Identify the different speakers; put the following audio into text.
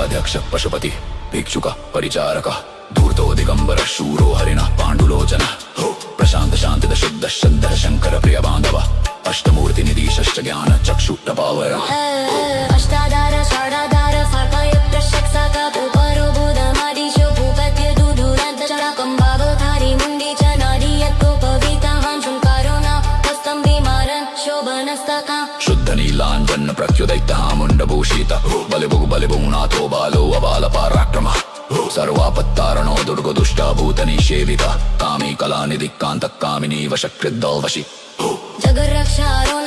Speaker 1: गजाध्यक्ष पशुपति भिक्षुक परिचारक धूर्तो दिगंबर शूरो हरिण पाण्डुलोचन प्रशांत शांतिद शुद्ध श्रद्धर शंकर प्रिय बांधव अष्टमूर्ति निधि षष्ठ ज्ञान चक्षु प्रभावर
Speaker 2: अष्टाधार षडाधार फलयुक्त शक्सका उपरो बुधमादिशो भूपत्य दुधुरन्त चरकं भावधारी मुण्डी च नाडी यत्कोपवीता हंसुंकारो न हस्तं विमारन् शोभनस्तका
Speaker 1: शुद्ध नीलांजन प्रत्युदैत मुंडभूषित बलिभुनाथो बालो अबाल पराक्रम सर्वापत्तारणो दुर्गो दुष्टाभूत निषेवित कामी कलानिधि कांत कामिनी वशकृद्दौवशी
Speaker 2: जगरक्षारो